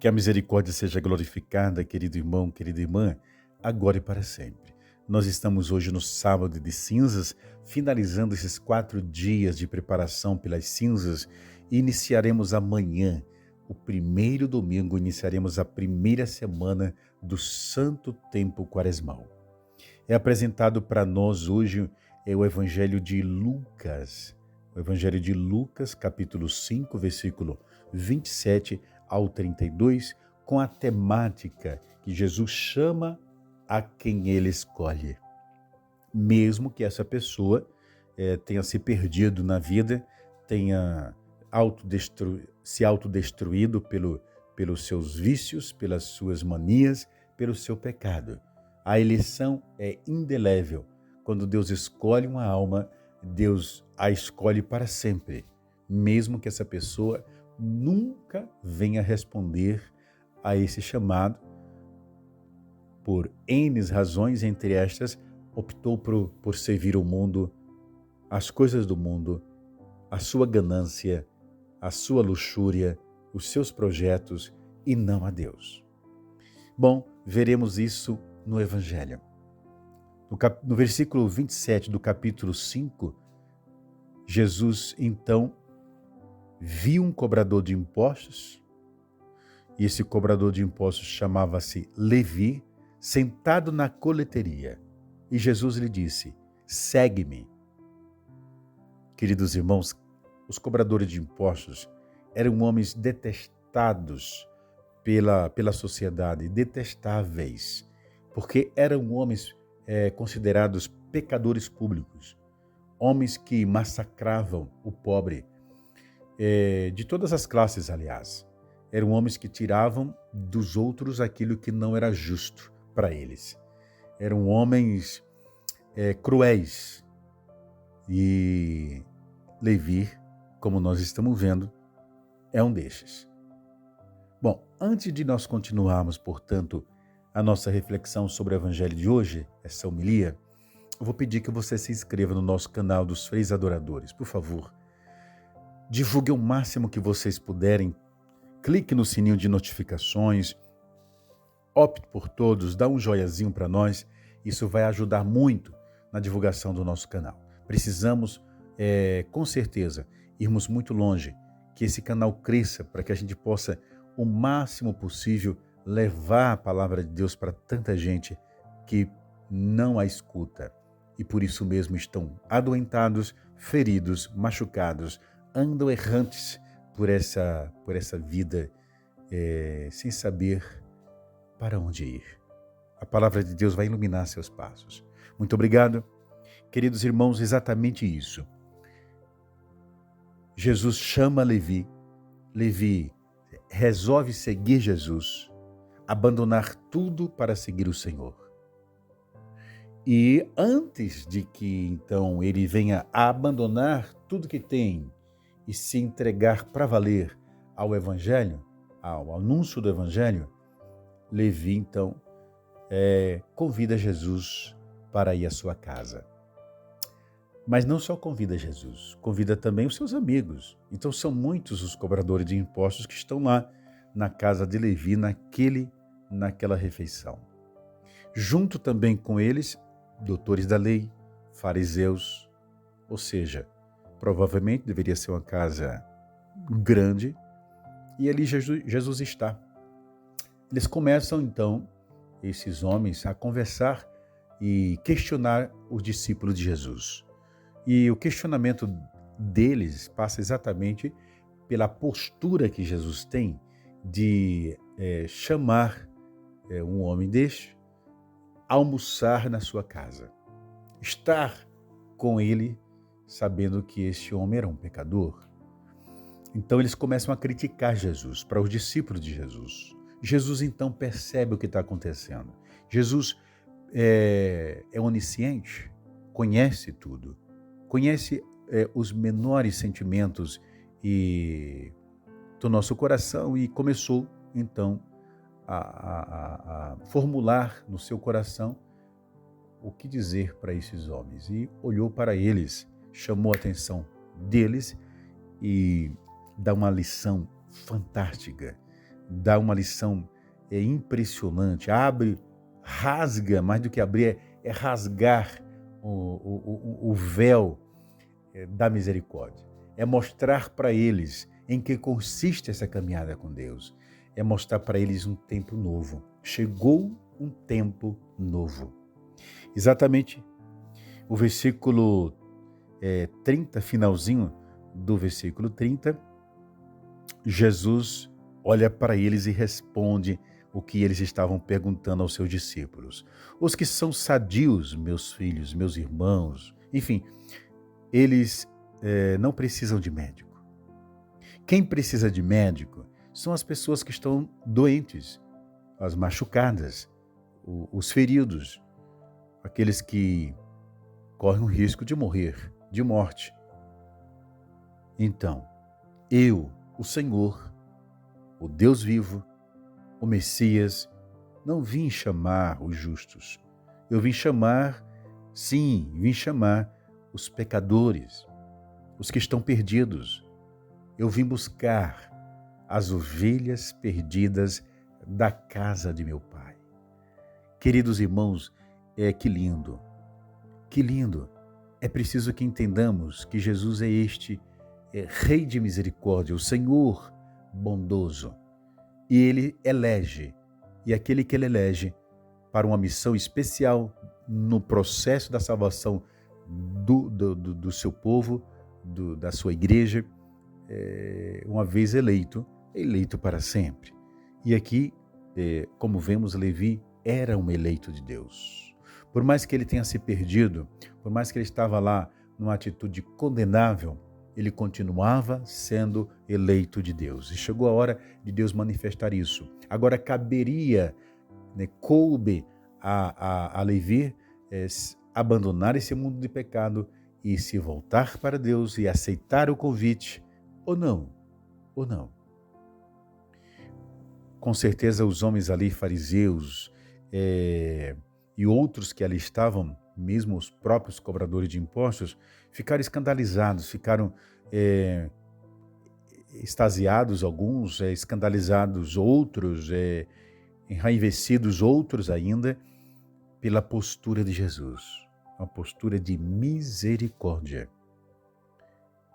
Que a misericórdia seja glorificada, querido irmão, querida irmã, agora e para sempre. Nós estamos hoje no sábado de cinzas, finalizando esses 4 dias de preparação pelas cinzas e iniciaremos amanhã, o primeiro domingo, iniciaremos a primeira semana do Santo Tempo Quaresmal. É apresentado para nós hoje o Evangelho de Lucas. O Evangelho de Lucas, capítulo 5, versículo 27 ao 32, com a temática que Jesus chama a quem ele escolhe. Mesmo que essa pessoa tenha se perdido na vida, tenha se autodestruído pelos seus vícios, pelas suas manias, pelo seu pecado. A eleição é indelével. Quando Deus escolhe uma alma, Deus a escolhe para sempre, mesmo que essa pessoa nunca venha responder a esse chamado. Por N razões, entre estas, optou por servir o mundo, as coisas do mundo, a sua ganância, a sua luxúria, os seus projetos e não a Deus. Bom, veremos isso no Evangelho. No versículo 27 do capítulo 5, Jesus, então, viu um cobrador de impostos, e esse cobrador de impostos chamava-se Levi, sentado na coleteria. E Jesus lhe disse: segue-me. Queridos irmãos, os cobradores de impostos eram homens detestados pela sociedade, detestáveis, porque eram homens considerados pecadores públicos, homens que massacravam o pobre, de todas as classes, aliás. Eram homens que tiravam dos outros aquilo que não era justo para eles. Eram homens cruéis. E Levi, como nós estamos vendo, é um destes. Bom, antes de nós continuarmos, portanto, a nossa reflexão sobre o Evangelho de hoje, essa homilia, eu vou pedir que você se inscreva no nosso canal dos Freis Adoradores. Por favor, divulgue o máximo que vocês puderem, clique no sininho de notificações, opte por todos, dá um joiazinho para nós, isso vai ajudar muito na divulgação do nosso canal. Precisamos, com certeza, irmos muito longe, que esse canal cresça para que a gente possa, o máximo possível, levar a palavra de Deus para tanta gente que não a escuta e por isso mesmo estão adoentados, feridos, machucados, andam errantes por essa vida sem saber para onde ir. A palavra de Deus vai iluminar seus passos. Muito obrigado. Queridos irmãos, exatamente isso. Jesus chama Levi. Levi resolve seguir Jesus, abandonar tudo para seguir o Senhor. E antes de que, então, ele venha a abandonar tudo que tem e se entregar para valer ao Evangelho, ao anúncio do Evangelho, Levi, então, convida Jesus para ir à sua casa. Mas não só convida Jesus, convida também os seus amigos. Então são muitos os cobradores de impostos que estão lá na casa de Levi, naquela refeição. Junto também com eles, doutores da lei, fariseus, ou seja, provavelmente deveria ser uma casa grande, e ali Jesus está. Eles começam então, esses homens, a conversar e questionar os discípulos de Jesus. E o questionamento deles passa exatamente pela postura que Jesus tem de chamar um homem deste a almoçar na sua casa. Estar com ele, sabendo que este homem era um pecador. Então eles começam a criticar Jesus, para os discípulos de Jesus. Jesus então percebe o que está acontecendo. Jesus é onisciente, conhece tudo. Conhece os menores sentimentos do nosso coração e começou, então, a formular no seu coração o que dizer para esses homens. E olhou para eles, chamou a atenção deles e dá uma lição fantástica dá uma lição impressionante. Abre, rasga, mais do que abrir, é rasgar o véu da misericórdia. É mostrar para eles em que consiste essa caminhada com Deus. É mostrar para eles um tempo novo. Chegou um tempo novo. Exatamente o versículo 30, finalzinho do versículo 30, Jesus olha para eles e responde o que eles estavam perguntando aos seus discípulos. Os que são sadios, meus filhos, meus irmãos, enfim, eles não precisam de médico. Quem precisa de médico são as pessoas que estão doentes, as machucadas, os feridos, aqueles que correm o risco de morrer, de morte. Então, eu, o Senhor, o Deus vivo, o Messias, não vim chamar os justos. Eu vim chamar, sim, vim chamar os pecadores, os que estão perdidos. Eu vim buscar as ovelhas perdidas da casa de meu Pai. Queridos irmãos, que lindo, que lindo. É preciso que entendamos que Jesus é este Rei de misericórdia, o Senhor bondoso. E Ele elege, e aquele que Ele elege para uma missão especial no processo da salvação do seu povo, da sua igreja, uma vez eleito para sempre. E aqui, como vemos, Levi era um eleito de Deus. Por mais que ele tenha se perdido, por mais que ele estava lá numa atitude condenável, ele continuava sendo eleito de Deus. E chegou a hora de Deus manifestar isso. Agora caberia, coube a Levi abandonar esse mundo de pecado e se voltar para Deus e aceitar o convite, ou não. Com certeza os homens ali, fariseus e outros que ali estavam, mesmo os próprios cobradores de impostos, ficaram escandalizados, ficaram extasiados alguns, escandalizados outros, enraivecidos outros ainda, pela postura de Jesus, uma postura de misericórdia.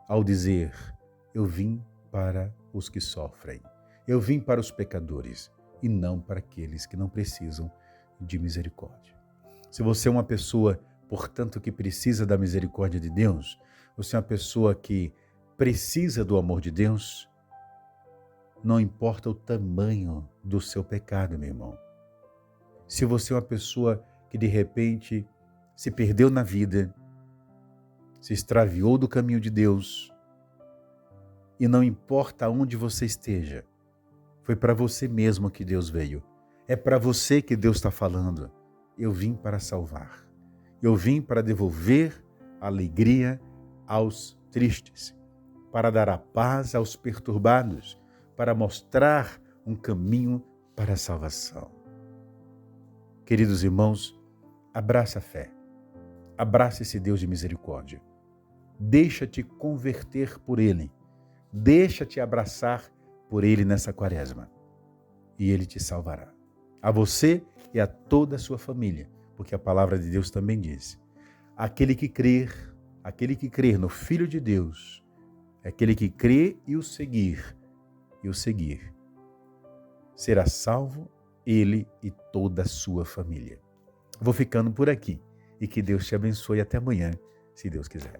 Ao dizer, eu vim para os que sofrem, eu vim para os pecadores e não para aqueles que não precisam de misericórdia. Se você é uma pessoa, portanto, que precisa da misericórdia de Deus, você é uma pessoa que precisa do amor de Deus, não importa o tamanho do seu pecado, meu irmão. Se você é uma pessoa que de repente se perdeu na vida, se extraviou do caminho de Deus, e não importa onde você esteja, foi para você mesmo que Deus veio. É para você que Deus está falando. Eu vim para salvar. Eu vim para devolver a alegria aos tristes, para dar a paz aos perturbados, para mostrar um caminho para a salvação. Queridos irmãos, abraça a fé. Abraça esse Deus de misericórdia. Deixa-te converter por Ele. Deixa-te abraçar por Ele nessa quaresma. E Ele te salvará. A você e a toda a sua família. Porque a palavra de Deus também diz, aquele que crer no Filho de Deus, aquele que crê e o seguir, será salvo ele e toda a sua família. Vou ficando por aqui e que Deus te abençoe até amanhã, se Deus quiser.